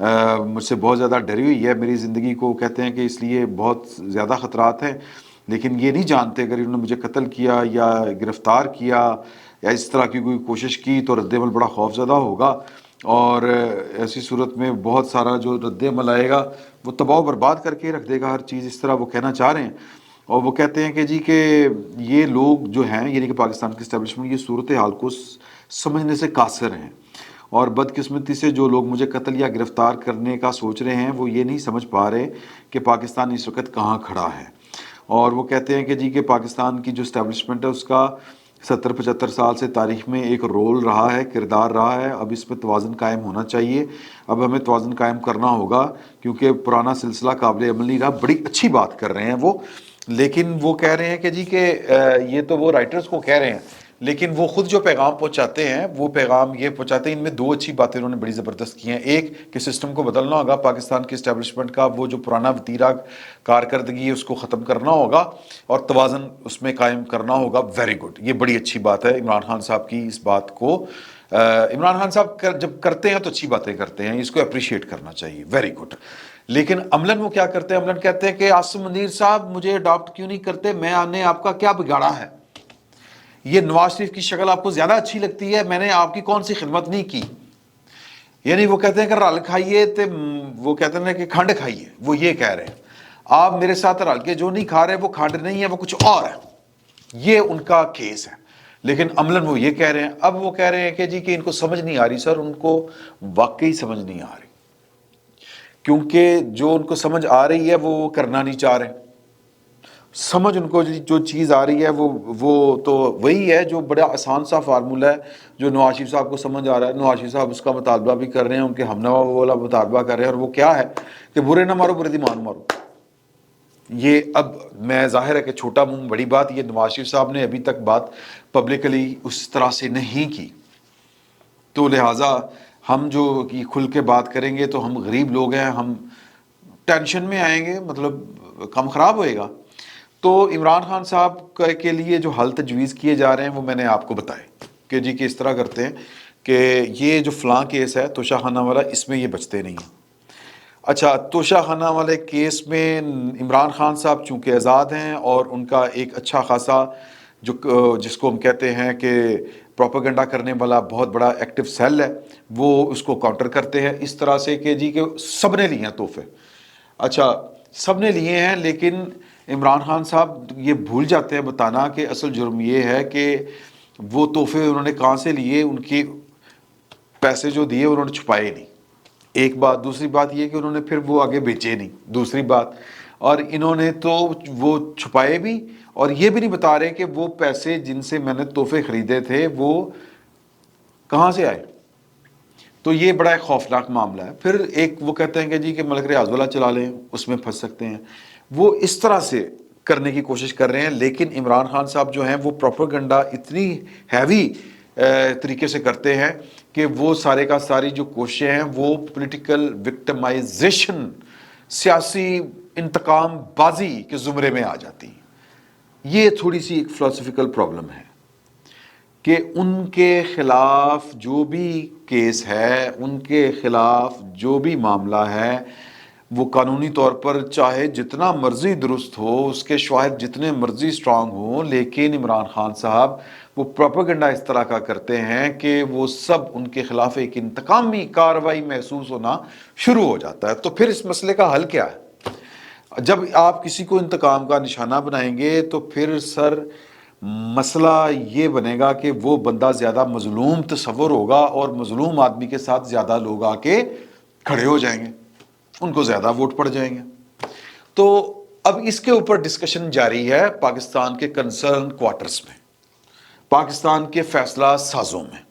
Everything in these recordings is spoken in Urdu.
مجھ سے بہت زیادہ ڈری ہوئی ہے میری زندگی کو، کہتے ہیں کہ اس لیے بہت زیادہ خطرات ہیں، لیکن یہ نہیں جانتے اگر انہوں نے مجھے قتل کیا یا گرفتار کیا یا اس طرح کی کوئی کوشش کی تو رد عمل بڑا خوف زدہ ہوگا، اور ایسی صورت میں بہت سارا جو رد عمل آئے گا وہ تباہ و برباد کر کے رکھ دے گا ہر چیز، اس طرح وہ کہنا چاہ رہے ہیں۔ اور وہ کہتے ہیں کہ جی کہ یہ لوگ جو ہیں یعنی کہ پاکستان کی اسٹیبلشمنٹ یہ صورتحال کو سمجھنے سے قاصر ہیں، اور بدقسمتی سے جو لوگ مجھے قتل یا گرفتار کرنے کا سوچ رہے ہیں وہ یہ نہیں سمجھ پا رہے کہ پاکستان اس وقت کہاں کھڑا ہے۔ اور وہ کہتے ہیں کہ جی کہ پاکستان کی جو اسٹیبلشمنٹ ہے اس کا 70-75 سال سے تاریخ میں ایک رول رہا ہے، کردار رہا ہے، اب اس میں توازن قائم ہونا چاہیے، اب ہمیں توازن قائم کرنا ہوگا کیونکہ پرانا سلسلہ قابل عمل نہیں رہا۔ بڑی اچھی بات کر رہے ہیں وہ، لیکن وہ کہہ رہے ہیں کہ جی کہ یہ تو وہ رائٹرز کو کہہ رہے ہیں، لیکن وہ خود جو پیغام پہنچاتے ہیں وہ پیغام یہ پہنچاتے ہیں۔ ان میں دو اچھی باتیں انہوں نے بڑی زبردست کی ہیں، ایک کہ سسٹم کو بدلنا ہوگا، پاکستان کی اسٹیبلشمنٹ کا وہ جو پرانا وتیرہ کارکردگی ہے اس کو ختم کرنا ہوگا اور توازن اس میں قائم کرنا ہوگا۔ ویری گڈ، یہ بڑی اچھی بات ہے عمران خان صاحب کی اس بات کو۔ عمران خان صاحب جب کرتے ہیں تو اچھی باتیں کرتے ہیں، اس کو اپریشیٹ کرنا چاہیے، ویری گڈ۔ لیکن عملاً وہ کیا کرتے ہیں؟ عملاً کہتے ہیں کہ عاصم منیر صاحب مجھے اڈاپٹ کیوں نہیں کرتے، میں نے آپ کا کیا بگاڑا ہے؟ یہ نواز شریف کی شکل آپ کو زیادہ اچھی لگتی ہے، میں نے آپ کی کون سی خدمت نہیں کی؟ یعنی وہ کہتے ہیں کہ رل کھائیے تے وہ کہتے ہیں کہ کھنڈ کھائیے، وہ یہ کہہ رہے ہیں آپ میرے ساتھ رل کے جو نہیں کھا رہے وہ کھنڈ نہیں ہے، وہ کچھ اور ہے، یہ ان کا کیس ہے۔ لیکن عملاً وہ یہ کہہ رہے ہیں، اب وہ کہہ رہے ہیں کہ جی کہ ان کو سمجھ نہیں آ رہی۔ سر ان کو واقعی سمجھ نہیں آ رہی، کیونکہ جو ان کو سمجھ آ رہی ہے وہ کرنا نہیں چاہ رہے۔ سمجھ ان کو جو چیز آ رہی ہے وہ تو وہی ہے جو بڑا آسان سا فارمولہ ہے جو نواز شریف صاحب کو سمجھ آ رہا ہے۔ نواز شریف صاحب اس کا مطالبہ بھی کر رہے ہیں، ان کے ہم نوا والا مطالبہ کر رہے ہیں، اور وہ کیا ہے کہ برے نہ مارو برے دی مان مارو۔ یہ اب میں ظاہر ہے کہ چھوٹا منہ بڑی بات، یہ نواز شریف صاحب نے ابھی تک بات پبلکلی اس طرح سے نہیں کی، تو لہٰذا ہم جو کھل کے بات کریں گے تو ہم غریب لوگ ہیں، ہم ٹینشن میں آئیں گے، مطلب کام خراب ہوئے گا۔ تو عمران خان صاحب کے لیے جو حل تجویز کیے جا رہے ہیں وہ میں نے آپ کو بتائے کہ جی کہ اس طرح کرتے ہیں کہ یہ جو فلاں کیس ہے توشہ خانہ والا، اس میں یہ بچتے نہیں ہیں۔ اچھا، توشہ خانہ والے کیس میں عمران خان صاحب چونکہ آزاد ہیں اور ان کا ایک اچھا خاصا جو جس کو ہم کہتے ہیں کہ پروپیگنڈا کرنے والا بہت بڑا ایکٹیو سیل ہے، وہ اس کو کاؤنٹر کرتے ہیں اس طرح سے کہ جی کہ سب نے لیے ہیں تحفے۔ اچھا، سب نے لیے ہیں، لیکن عمران خان صاحب یہ بھول جاتے ہیں بتانا کہ اصل جرم یہ ہے کہ وہ تحفے انہوں نے کہاں سے لیے، ان کی پیسے جو دیے انہوں نے چھپائے نہیں، ایک بات۔ دوسری بات یہ کہ انہوں نے پھر وہ آگے بیچے نہیں، دوسری بات۔ اور انہوں نے تو وہ چھپائے بھی، اور یہ بھی نہیں بتا رہے کہ وہ پیسے جن سے میں نے تحفے خریدے تھے وہ کہاں سے آئے۔ تو یہ بڑا ایک خوفناک معاملہ ہے۔ پھر ایک وہ کہتے ہیں کہ جی کہ ملک ریاض والا چلا لیں، اس میں پھنس سکتے ہیں، وہ اس طرح سے کرنے کی کوشش کر رہے ہیں۔ لیکن عمران خان صاحب جو ہیں وہ پروپیگنڈا اتنی ہیوی طریقے سے کرتے ہیں کہ وہ سارے کا ساری جو کوششیں ہیں وہ پولیٹیکل وکٹمائزیشن، سیاسی انتقام بازی کے زمرے میں آ جاتی ہیں۔ یہ تھوڑی سی ایک فلسفیکل پرابلم ہے کہ ان کے خلاف جو بھی کیس ہے، ان کے خلاف جو بھی معاملہ ہے، وہ قانونی طور پر چاہے جتنا مرضی درست ہو، اس کے شواہد جتنے مرضی سٹرانگ ہوں، لیکن عمران خان صاحب وہ پروپیگنڈا اس طرح کا کرتے ہیں کہ وہ سب ان کے خلاف ایک انتقامی کارروائی محسوس ہونا شروع ہو جاتا ہے۔ تو پھر اس مسئلے کا حل کیا ہے؟ جب آپ کسی کو انتقام کا نشانہ بنائیں گے تو پھر سر مسئلہ یہ بنے گا کہ وہ بندہ زیادہ مظلوم تصور ہوگا، اور مظلوم آدمی کے ساتھ زیادہ لوگ آ کے کھڑے ہو جائیں گے، ان کو زیادہ ووٹ پڑ جائیں گے۔ تو اب اس کے اوپر ڈسکشن جاری ہے پاکستان کے کنسرن کوارٹرز میں، پاکستان کے فیصلہ سازوں میں۔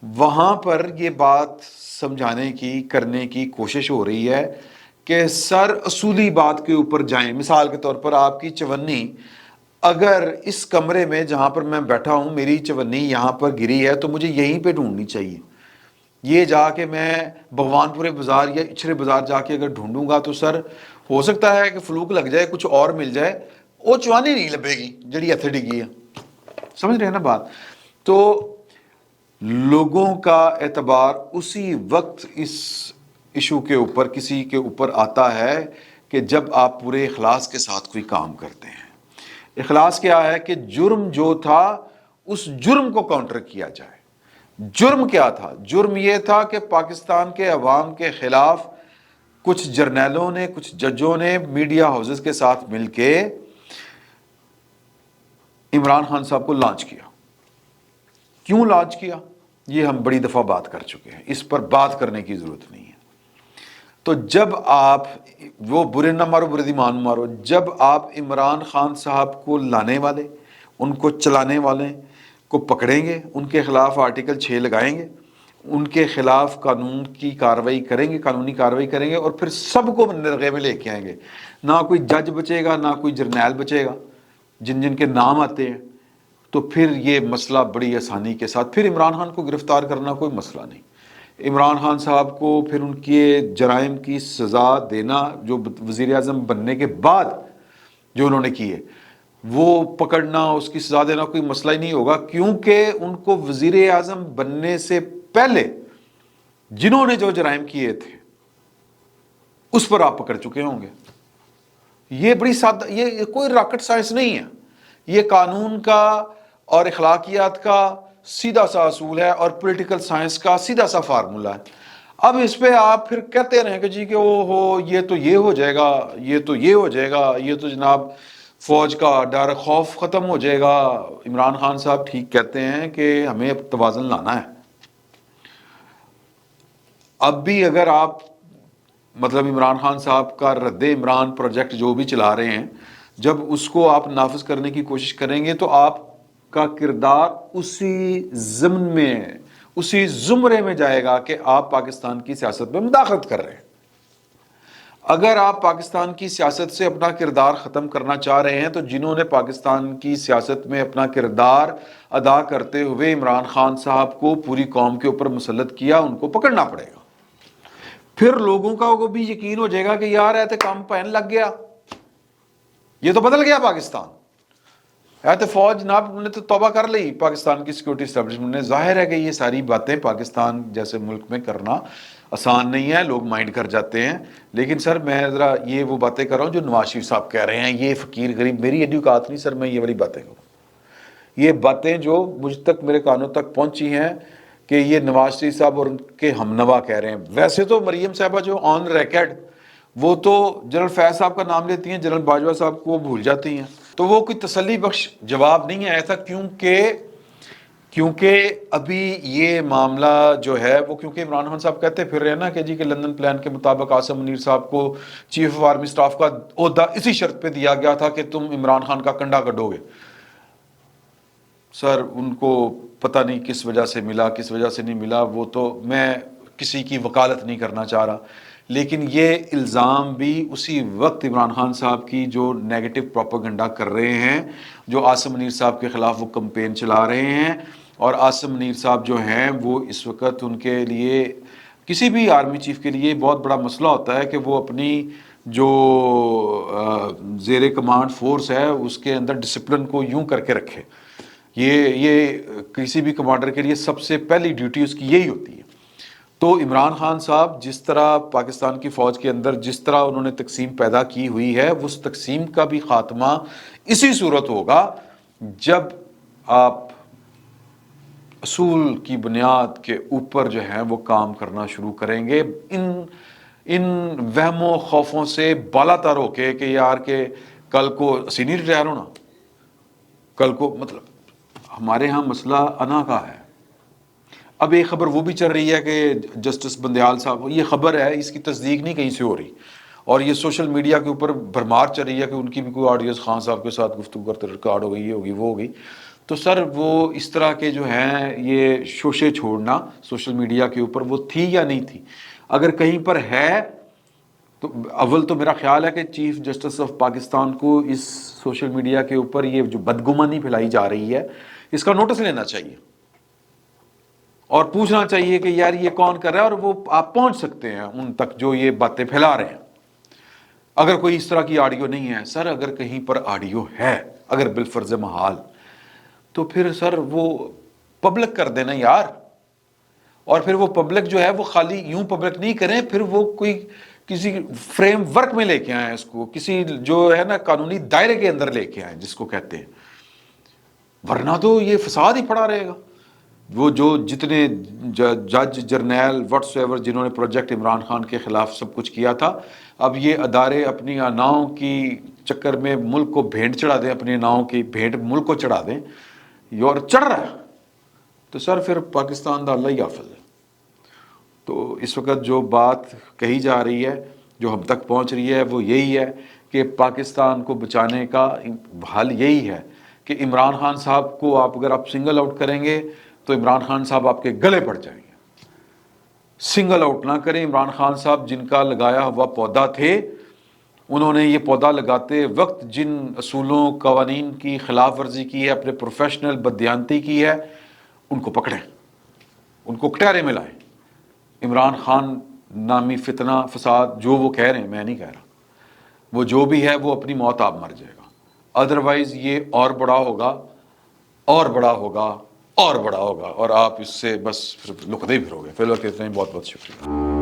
وہاں پر یہ بات سمجھانے کی کرنے کی کوشش ہو رہی ہے کہ سر اصولی بات کے اوپر جائیں۔ مثال کے طور پر آپ کی چونی اگر اس کمرے میں جہاں پر میں بیٹھا ہوں میری چونی یہاں پر گری ہے تو مجھے یہیں پہ ڈھونڈنی چاہیے۔ یہ جا کے میں بھگوان پورے بازار یا اچھرے بازار جا کے اگر ڈھونڈوں گا تو سر ہو سکتا ہے کہ فلوک لگ جائے، کچھ اور مل جائے، وہ چوانی نہیں لبے گی جڑی اتھے ڈگی ہے۔ سمجھ رہے ہیں نا بات؟ تو لوگوں کا اعتبار اسی وقت ایشو کے اوپر کسی کے اوپر آتا ہے کہ جب آپ پورے اخلاص کے ساتھ کوئی کام کرتے ہیں۔ اخلاص کیا ہے کہ جرم جو تھا اس جرم کو کاؤنٹر کیا جائے۔ جرم کیا تھا؟ جرم یہ تھا کہ پاکستان کے عوام کے خلاف کچھ جرنیلوں نے، کچھ ججوں نے میڈیا ہاؤسز کے ساتھ مل کے عمران خان صاحب کو لانچ کیا۔ کیوں لانچ کیا؟ یہ ہم بڑی دفعہ بات کر چکے ہیں، اس پر بات کرنے کی ضرورت نہیں ہے۔ تو جب آپ وہ برے نہ مارو برے دی مان مارو، جب آپ عمران خان صاحب کو لانے والے، ان کو چلانے والے کو پکڑیں گے، ان کے خلاف آرٹیکل 6 لگائیں گے، ان کے خلاف قانون کی کارروائی کریں گے، قانونی کارروائی کریں گے، اور پھر سب کو نرغے میں لے کے آئیں گے، نہ کوئی جج بچے گا، نہ کوئی جرنیل بچے گا جن جن کے نام آتے ہیں، تو پھر یہ مسئلہ بڑی آسانی کے ساتھ، پھر عمران خان کو گرفتار کرنا کوئی مسئلہ نہیں۔ عمران خان صاحب کو پھر ان کے جرائم کی سزا دینا، جو وزیر اعظم بننے کے بعد جو انہوں نے کی ہے، وہ پکڑنا، اس کی سزا دینا کوئی مسئلہ ہی نہیں ہوگا، کیونکہ ان کو وزیر اعظم بننے سے پہلے جنہوں نے جو جرائم کیے تھے اس پر آپ پکڑ چکے ہوں گے۔ یہ بڑی سادہ، یہ کوئی راکٹ سائنس نہیں ہے، یہ قانون کا اور اخلاقیات کا سیدھا سا اصول ہے اور پولیٹیکل سائنس کا سیدھا سا فارمولا ہے۔ اب اس پہ آپ پھر کہتے رہیں کہ جی کہ وہ ہو، یہ تو یہ ہو جائے گا، یہ تو یہ ہو جائے گا، یہ تو جناب فوج کا ڈر خوف ختم ہو جائے گا۔ عمران خان صاحب ٹھیک کہتے ہیں کہ ہمیں اب توازن لانا ہے۔ اب بھی اگر آپ مطلب عمران خان صاحب کا رد عمران پروجیکٹ جو بھی چلا رہے ہیں، جب اس کو آپ نافذ کرنے کی کوشش کریں گے تو آپ کا کردار اسی ضمن میں، اسی زمرے میں جائے گا کہ آپ پاکستان کی سیاست میں مداخلت کر رہے ہیں۔ اگر آپ پاکستان کی سیاست سے اپنا کردار ختم کرنا چاہ رہے ہیں تو جنہوں نے پاکستان کی سیاست میں اپنا کردار ادا کرتے ہوئے عمران خان صاحب کو پوری قوم کے اوپر مسلط کیا، ان کو پکڑنا پڑے گا۔ پھر لوگوں کا وہ بھی یقین ہو جائے گا کہ یار ایتے کام پہن لگ گیا، یہ تو بدل گیا پاکستان، ایتے فوج جناب نے تو توبہ کر لی پاکستان کی سیکورٹی اسٹیبلشمنٹ نے۔ ظاہر ہے کہ یہ ساری باتیں پاکستان جیسے ملک میں کرنا آسان نہیں ہے، لوگ مائنڈ کر جاتے ہیں، لیکن سر میں ذرا یہ وہ باتیں کر رہا ہوں جو نواز شریف صاحب کہہ رہے ہیں، یہ فقیر غریب، میری ایڈی اوقات نہیں سر میں یہ والی باتیں کروں۔ یہ باتیں جو مجھ تک میرے کانوں تک پہنچی ہیں کہ یہ نواز شریف صاحب اور ان کے ہمنوا کہہ رہے ہیں۔ ویسے تو مریم صاحبہ جو آن ریکارڈ وہ تو جنرل فیض صاحب کا نام لیتی ہیں، جنرل باجوہ صاحب کو بھول جاتی ہیں، تو وہ کوئی تسلی بخش جواب نہیں ہے ایسا، کیونکہ ابھی یہ معاملہ جو ہے وہ، کیونکہ عمران خان صاحب کہتے پھر رہے ہیں نا کہ جی کہ لندن پلان کے مطابق عاصم منیر صاحب کو چیف آف آرمی سٹاف کا عہدہ اسی شرط پہ دیا گیا تھا کہ تم عمران خان کا کنڈا کڈو گے۔ سر ان کو پتہ نہیں کس وجہ سے ملا، کس وجہ سے نہیں ملا، وہ تو میں کسی کی وکالت نہیں کرنا چاہ رہا، لیکن یہ الزام بھی اسی وقت عمران خان صاحب کی جو نیگیٹو پروپیگنڈا کر رہے ہیں، جو عاصم منیر صاحب کے خلاف وہ کمپین چلا رہے ہیں، اور عاصم منیر صاحب جو ہیں وہ اس وقت ان کے لیے، کسی بھی آرمی چیف کے لیے بہت بڑا مسئلہ ہوتا ہے کہ وہ اپنی جو زیر کمانڈ فورس ہے اس کے اندر ڈسپلن کو یوں کر کے رکھے۔ یہ کسی بھی کمانڈر کے لیے سب سے پہلی ڈیوٹی اس کی یہی ہوتی ہے۔ تو عمران خان صاحب جس طرح پاکستان کی فوج کے اندر جس طرح انہوں نے تقسیم پیدا کی ہوئی ہے، اس تقسیم کا بھی خاتمہ اسی صورت ہوگا جب آپ اصول کی بنیاد کے اوپر جو ہے وہ کام کرنا شروع کریں گے، ان وہم و خوفوں سے بالا تر ہو کے کہ یار کہ کل کو سینئر ریٹائر ہونا، کل کو مطلب ہمارے ہاں مسئلہ انا کا ہے۔ اب ایک خبر وہ بھی چل رہی ہے کہ جسٹس بندیال صاحب، یہ خبر ہے، اس کی تصدیق نہیں کہیں سے ہو رہی، اور یہ سوشل میڈیا کے اوپر بھرمار چل رہی ہے کہ ان کی بھی کوئی آڈیوز خان صاحب کے ساتھ گفتگو کرتے ریکارڈ ہو گئی، یہ ہوگی وہ ہوگی۔ تو سر وہ اس طرح کے جو ہیں یہ شوشے چھوڑنا سوشل میڈیا کے اوپر، وہ تھی یا نہیں تھی؟ اگر کہیں پر ہے تو اول تو میرا خیال ہے کہ چیف جسٹس آف پاکستان کو اس سوشل میڈیا کے اوپر یہ جو بدگمانی پھیلائی جا رہی ہے اس کا نوٹس لینا چاہیے اور پوچھنا چاہیے کہ یار یہ کون کر رہا ہے، اور وہ آپ پہنچ سکتے ہیں ان تک جو یہ باتیں پھیلا رہے ہیں۔ اگر کوئی اس طرح کی آڈیو نہیں ہے سر، اگر کہیں پر آڈیو ہے، اگر بالفرض محال، تو پھر سر وہ پبلک کر دینا یار، اور پھر وہ پبلک جو ہے وہ خالی یوں پبلک نہیں کریں، پھر وہ کوئی کسی فریم ورک میں لے کے آئیں، اس کو کسی جو ہے نا قانونی دائرے کے اندر لے کے آئیں جس کو کہتے ہیں، ورنہ تو یہ فساد ہی پڑا رہے گا۔ وہ جو جتنے جج جرنیل واٹس ایور جنہوں نے پروجیکٹ عمران خان کے خلاف سب کچھ کیا تھا، اب یہ ادارے اپنی ناؤں کی چکر میں ملک کو بھینٹ چڑھا دیں، اپنی ناؤں کی بھینٹ ملک کو چڑھا دیں، یہ اور چڑھ رہا ہے، تو سر پھر پاکستان دا اللہ ہی حافظ ہے۔ تو اس وقت جو بات کہی جا رہی ہے، جو ہم تک پہنچ رہی ہے، وہ یہی ہے کہ پاکستان کو بچانے کا حل یہی ہے کہ عمران خان صاحب کو اگر آپ سنگل آؤٹ کریں گے تو عمران خان صاحب آپ کے گلے پڑ جائیں گے۔ سنگل آؤٹ نہ کریں عمران خان صاحب، جن کا لگایا ہوا پودا تھے، انہوں نے یہ پودا لگاتے وقت جن اصولوں قوانین کی خلاف ورزی کی ہے، اپنے پروفیشنل بددیانتی کی ہے، ان کو پکڑیں، ان کو کٹہرے میں لائیں۔ عمران خان نامی فتنہ فساد جو وہ کہہ رہے ہیں، میں نہیں کہہ رہا، وہ جو بھی ہے وہ اپنی موت آپ مر جائے گا، ادروائز یہ اور بڑا ہوگا اور بڑا ہوگا اور بڑا ہوگا، اور آپ اس سے بس لقدے پھرو گے۔ فی الوقت اتنا ہی، بہت بہت شکریہ۔